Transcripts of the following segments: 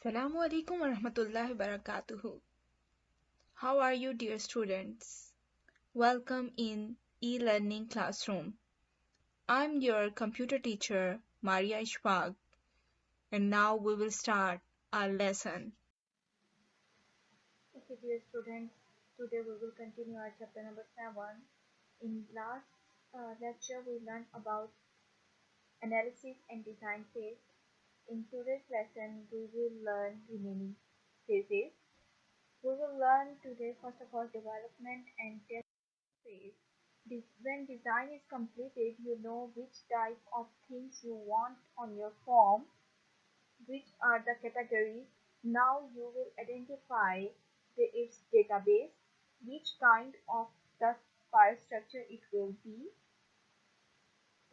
Assalamu alaikum wa rahmatullahi wa barakatuhu. How are you, dear students? Welcome in e-learning classroom. I'm your computer teacher, Maria Ishfaq, and now we will start our lesson. Okay, dear students, today we will continue our chapter number 7. In last lecture, we learned about analysis and design phase. In today's lesson, we will learn remaining phases. We will learn today, first of all, development and test phase. When design is completed, you know which type of things you want on your form, which are the categories. Now you will identify its database, which kind of the file structure it will be,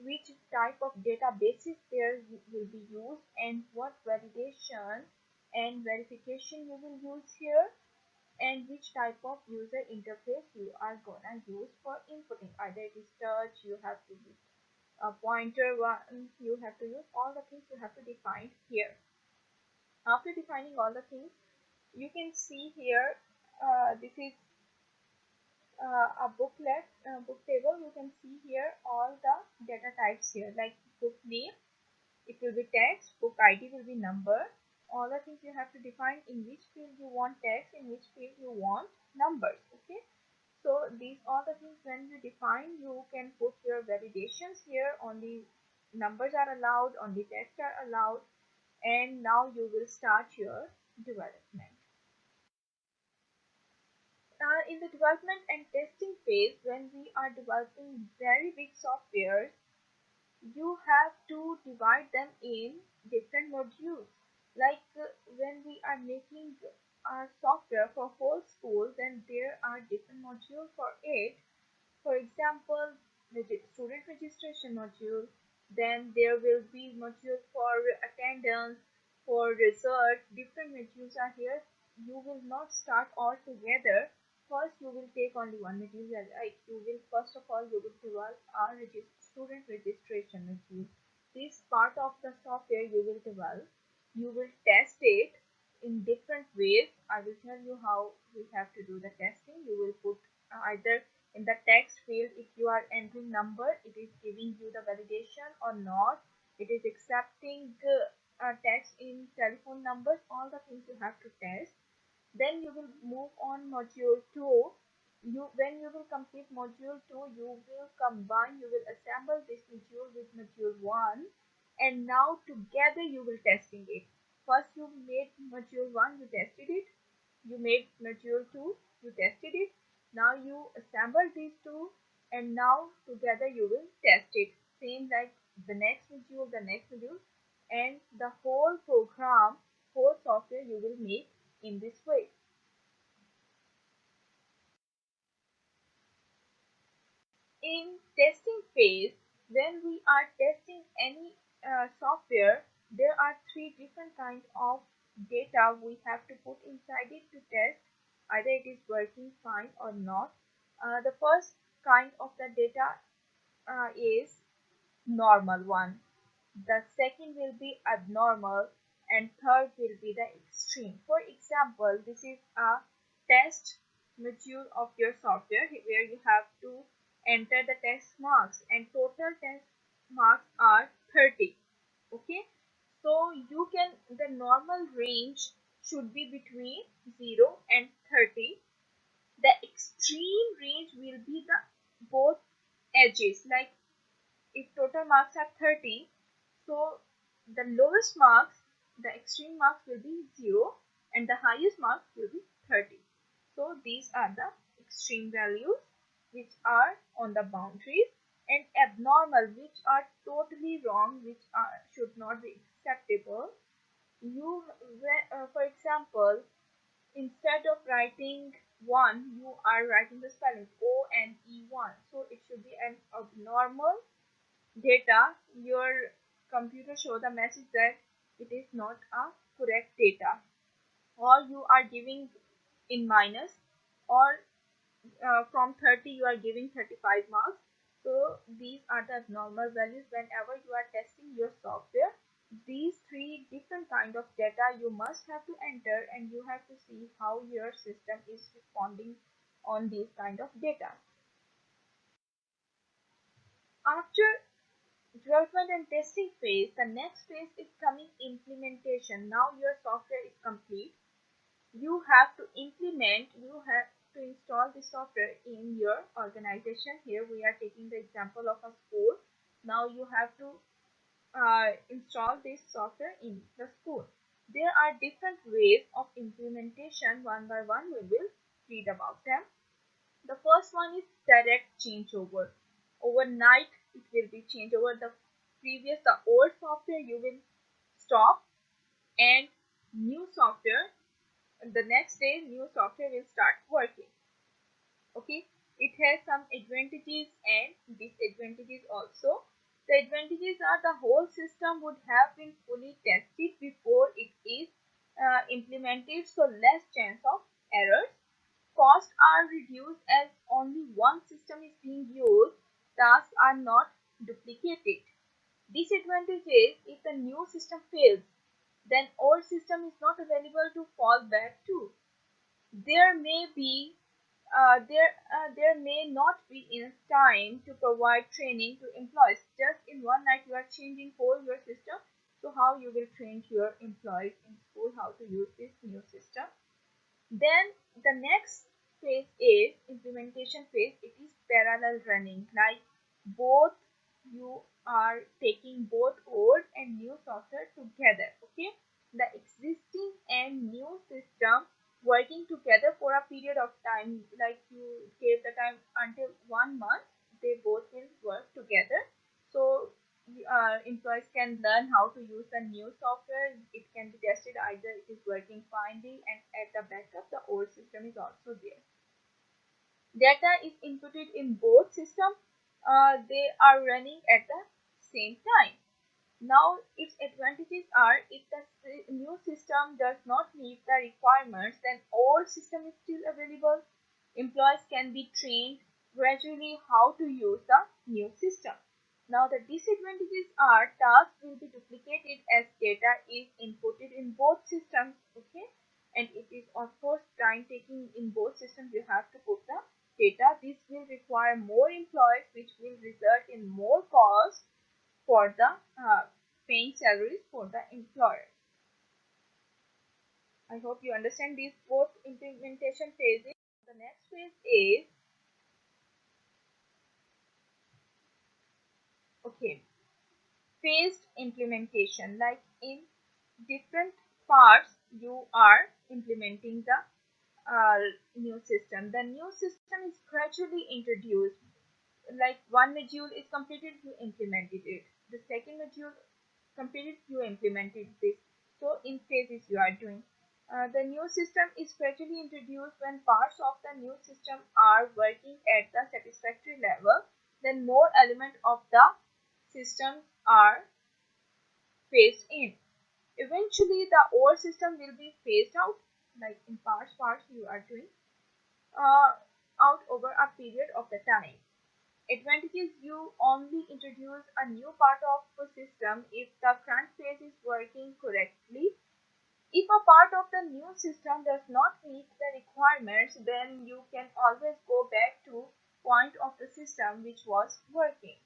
which type of databases there will be used, and what validation and verification you will use here, and which type of user interface you are gonna use for inputting. Either it is touch, you have to use a pointer one, you have to use all the things you have to define here. After defining all the things, you can see here, this is a booklet, book table. You can see here all the data types here, like book name, it will be text, book ID will be number. All the things you have to define in which field you want text, in which field you want numbers. Okay, so these all the things when you define, you can put your validations here. Only numbers are allowed, only text are allowed, and now you will start your development. In the development and testing phase, when we are developing very big softwares, you have to divide them in different modules. Like when we are making our software for whole school, then there are different modules for it. For example, the student registration module, then there will be module for attendance, for research, different modules are here. You will not start all together. First, you will take only one module. Like you will first of all you will develop our student registration module. This part of the software you will develop. You will test it in different ways. I will tell you how we have to do the testing. You will put either in the text field, if you are entering number, it is giving you the validation or not. It is accepting text in telephone numbers. All the things you have to test. Then you will move on module 2. When you will complete module 2, you will combine, you will assemble this module with module 1, and now together you will testing it. First you made module 1, you tested it. You made module 2, you tested it. Now you assemble these two, and now together you will test it. Same like the next module, and the whole program, whole software you will make in this way. In testing phase, when we are testing any software, there are three different kinds of data we have to put inside it to test either it is working fine or not. The first kind of the data is normal one. The second will be abnormal, and third will be the extreme. For example, this is a test module of your software where you have to enter the test marks, and total test marks are 30. Okay, so you can, the normal range should be between 0 and 30. The extreme range will be the both edges, like if total marks are 30, so the lowest marks, the extreme marks will be 0, and the highest marks will be 30. So these are the extreme values which are on the boundaries, and abnormal which are totally wrong, which should not be acceptable. For example, instead of writing 1, you are writing the spelling O-N-E-1. So it should be an abnormal data. Your computer show the message that it is not a correct data, or you are giving in minus, or from 30 you are giving 35 marks. So these are the abnormal values whenever you are testing your software. These three different kind of data you must have to enter, and you have to see how your system is responding on these kind of data. After development and testing phase, the next phase is coming implementation. Now your software is complete. You have to implement, you have to install the software in your organization. Here we are taking the example of a school. Now you have to install this software in the school. There are different ways of implementation. One by one we will read about them. The first one is direct changeover. Overnight it will be changed over. The old software you will stop, and new software, the next day new software will start working. Okay, it has some advantages and disadvantages also. The advantages are the whole system would have been fully tested before it is implemented, so less chance of errors. Costs are reduced as only one system is being used. Tasks are not duplicated. Disadvantage is if the new system fails, then old system is not available to fall back to. There may be there may not be enough time to provide training to employees. Just in one night you are changing whole your system. So how you will train your employees in school how to use this new system? Then the next phase is implementation phase. It is parallel running. Like both, you are taking both old and new software together. Okay, the existing and new system working together for a period of time. Like you gave the time until 1 month, they both will work together. So employees can learn how to use the new software. It can be tested either it is working finely, and at the backup the old system is also there. Data is inputted in both systems. They are running at the same time. Now its advantages are, if the new system does not meet the requirements, then old system is still available. Employees can be trained gradually how to use the new system. Now the disadvantages are, tasks will be duplicated as data is inputted in both systems. Okay, and it is of course time taking. In both systems you have to put the data. This will require more employees, which will result in more cost for the paying salaries for the employer. I hope you understand these both implementation phases. The next phase is, okay, phased implementation. Like in different parts you are implementing the new system. The new system is gradually introduced. Like one module is completed, you implemented it. The second module completed, you implemented this. So in phases you are doing. The new system is gradually introduced when parts of the new system are working at the satisfactory level. Then more elements of the system are phased in. Eventually, the old system will be phased out, like in parts you are doing, out over a period of the time. Advantages: you only introduce a new part of the system if the current phase is working correctly. If a part of the new system does not meet the requirements, then you can always go back to point of the system which was working.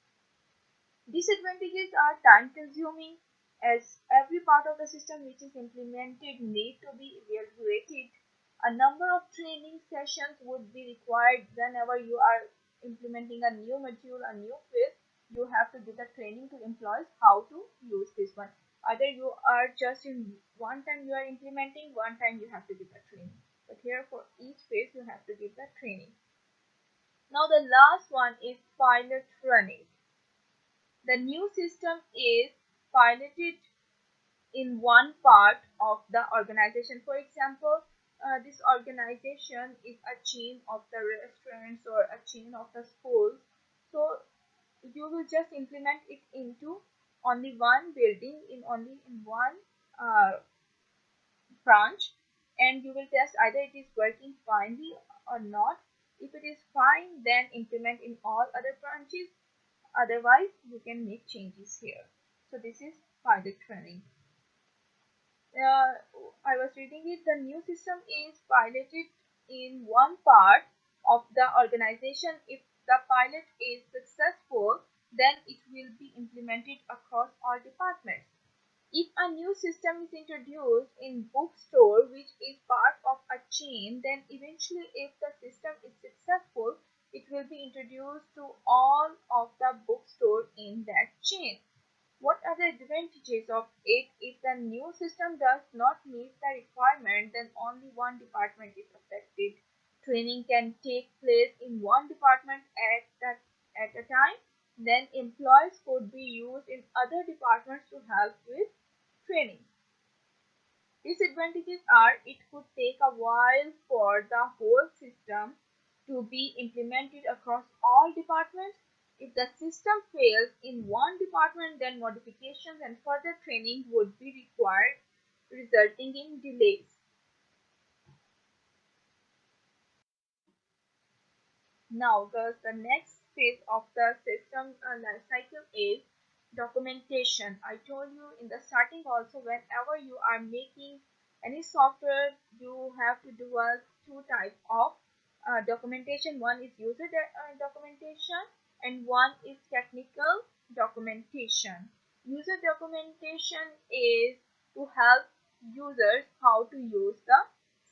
Disadvantages are time consuming, as every part of the system which is implemented need to be evaluated. A number of training sessions would be required whenever you are implementing a new module, a new phase. You have to give the training to employees how to use this one. Either you are just in one time you are implementing, one time you have to give the training. But here for each phase you have to give the training. Now the last one is pilot running. The new system is piloted in one part of the organization. For example, this organization is a chain of the restaurants or a chain of the schools. So you will just implement it into only one building, in only in one branch, and you will test either it is working finely or not. If it is fine, then implement in all other branches. Otherwise, you can make changes here. So this is pilot running. I was reading it. The new system is piloted in one part of the organization. If the pilot is successful, then it will be implemented across all departments. If a new system is introduced in bookstore which is part of a chain, then eventually if the system is successful, it will be introduced to all of the bookstore in that chain. What are the advantages of it? If the new system does not meet the requirement, then only one department is affected. Training can take place in one department at a time. Then employees could be used in other departments to help with training. Disadvantages are it could take a while for the whole system to be implemented across all departments. If the system fails in one department, then modifications and further training would be required, resulting in delays. Now, girls, the next phase of the system life cycle is documentation. I told you in the starting also, whenever you are making any software, you have to do a two type of documentation. One is user documentation and one is technical documentation. User documentation is to help users how to use the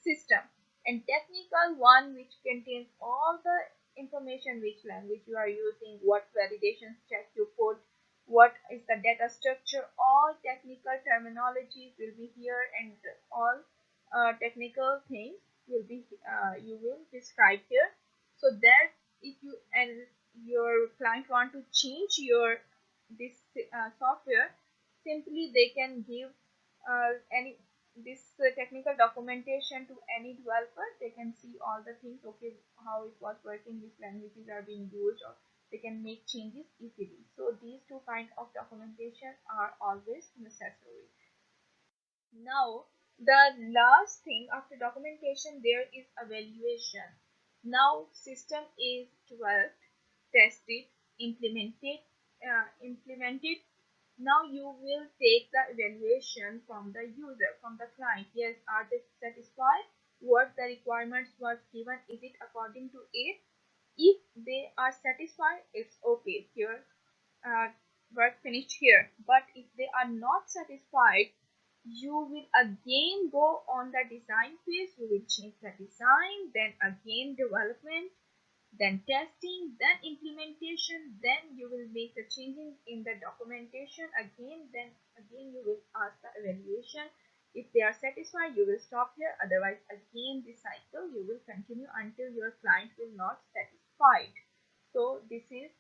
system, and technical one which contains all the information, which language you are using, what validation check you put, what is the data structure, all technical terminologies will be here, and all technical things will be you will describe here, so that if you and your client want to change your this software, simply they can give any this technical documentation to any developer. They can see all the things, okay, how it was working, which languages are being used, or they can make changes easily. So these two kind of documentation are always necessary. Now, the last thing after documentation, there is evaluation. Now, system is developed, tested, implemented. Now you will take the evaluation from the user, from the client. Yes, are they satisfied? What the requirements was given? Is it according to it? If they are satisfied, it's okay. Here, uh, work finished here. But if they are not satisfied, you will again go on the design phase. You will change the design, then again development, then testing, then implementation, then you will make the changes in the documentation again, then again you will ask the evaluation. If they are satisfied, you will stop here. Otherwise, again this cycle you will continue until your client will not satisfied. So this is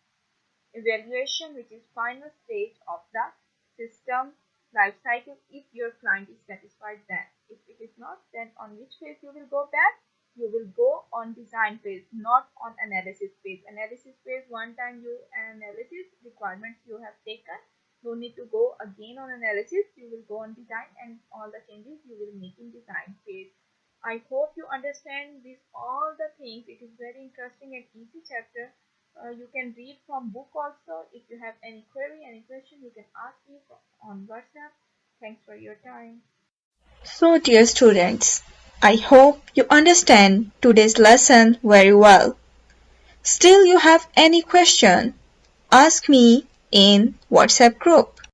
evaluation, which is final stage of the system life cycle. If your client is satisfied, then if it is not, then on which phase you will go back? You will go on design phase, not on analysis phase. Analysis phase, one time you analysis requirements you have taken, no need to go again on analysis. You will go on design, and all the changes you will make in design phase. I hope you understand this all the things. It is very interesting and easy chapter. You can read from book also. If you have any query, any question, you can ask me on WhatsApp. Thanks for your time. So, dear students, I hope you understand today's lesson very well. Still you have any question? Ask me in WhatsApp group.